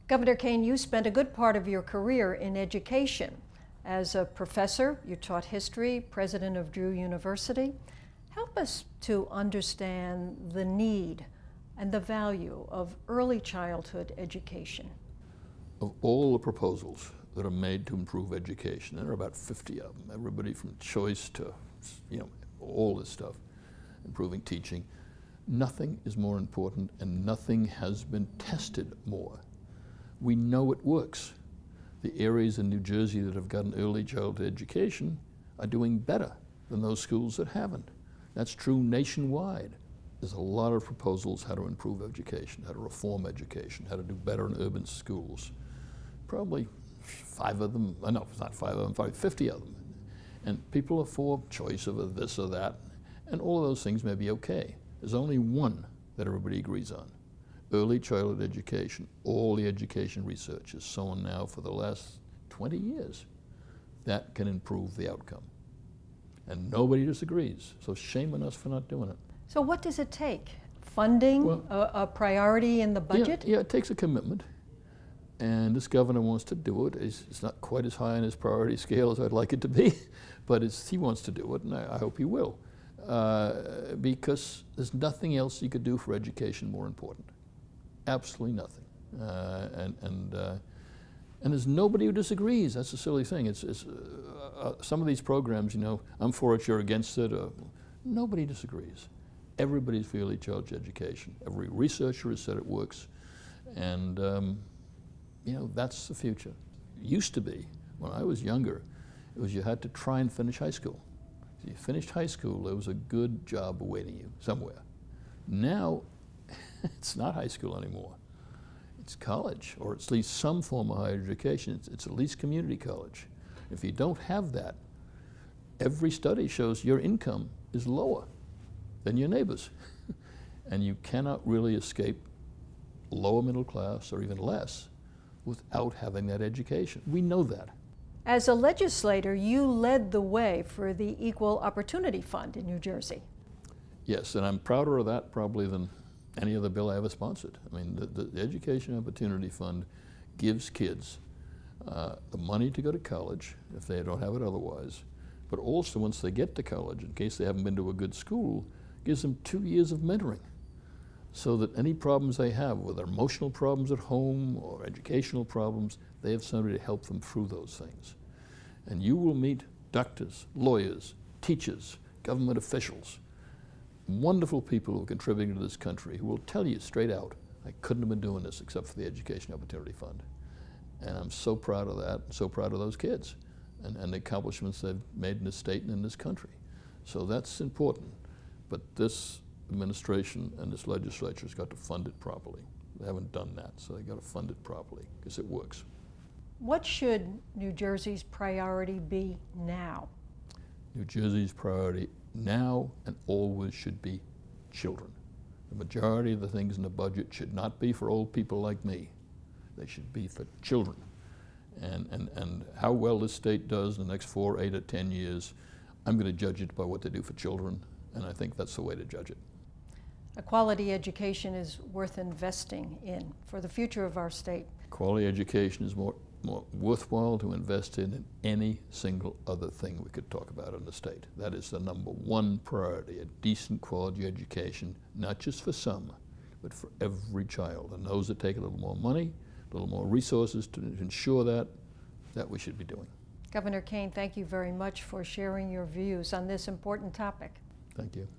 Governor Kean, you spent a good part of your career in education. As a professor, you taught history, president of Drew University. Help us to understand the need and the value of early childhood education. Of all the proposals that are made to improve education, there are about 50 of them, everybody from choice to, all this stuff, improving teaching. Nothing is more important and nothing has been tested more. We know it works. The areas in New Jersey that have gotten early childhood education are doing better than those schools that haven't. That's true nationwide. There's a lot of proposals how to improve education, how to reform education, how to do better in urban schools. Probably 5 of them, no, it's not 5 of them, probably 50 of them. And people are for choice of this or that, and all of those things may be okay. There's only one that everybody agrees on. Early childhood education. All the education research is shown now for the last 20 years. That can improve the outcome. And nobody disagrees, so shame on us for not doing it. So what does it take? Funding, well, a priority in the budget? Yeah, it takes a commitment. And this governor wants to do it. It's not quite as high on his priority scale as I'd like it to be, but he wants to do it, and I hope he will. Because there's nothing else you could do for education more important. Absolutely nothing. And there's nobody who disagrees. That's the silly thing. Some of these programs, I'm for it, you're against it. Nobody disagrees. Everybody's for early childhood education. Every researcher has said it works. And that's the future. It used to be, when I was younger, it was you had to try and finish high school. If you finished high school, there was a good job awaiting you somewhere. Now, it's not high school anymore. It's college, or it's at least some form of higher education. It's at least community college. If you don't have that, every study shows your income is lower than your neighbors. And you cannot really escape lower middle class or even less without having that education. We know that. As a legislator, you led the way for the Equal Opportunity Fund in New Jersey. Yes, and I'm prouder of that probably than any other bill I ever sponsored. I mean, the Education Opportunity Fund gives kids the money to go to college if they don't have it otherwise, but also once they get to college, in case they haven't been to a good school, gives them 2 years of mentoring, so that any problems they have, whether emotional problems at home or educational problems, they have somebody to help them through those things. And you will meet doctors, lawyers, teachers, government officials, wonderful people who are contributing to this country who will tell you straight out, I couldn't have been doing this except for the Education Opportunity Fund. And I'm so proud of that, so proud of those kids and the accomplishments they've made in this state and in this country. So that's important. But this administration and this legislature has got to fund it properly. They haven't done that, so they've got to fund it properly because it works. What should New Jersey's priority be now? New Jersey's priority now and always should be children. The majority of the things in the budget should not be for old people like me. They should be for children. And how well this state does in the next 4, 8, or 10 years, I'm going to judge it by what they do for children, and I think that's the way to judge it. A quality education is worth investing in for the future of our state. Quality education is more worthwhile to invest in than any single other thing we could talk about in the state. That is the #1 priority, a decent quality education, not just for some, but for every child. And those that take a little more money, a little more resources to ensure that we should be doing. Governor Kean, thank you very much for sharing your views on this important topic. Thank you.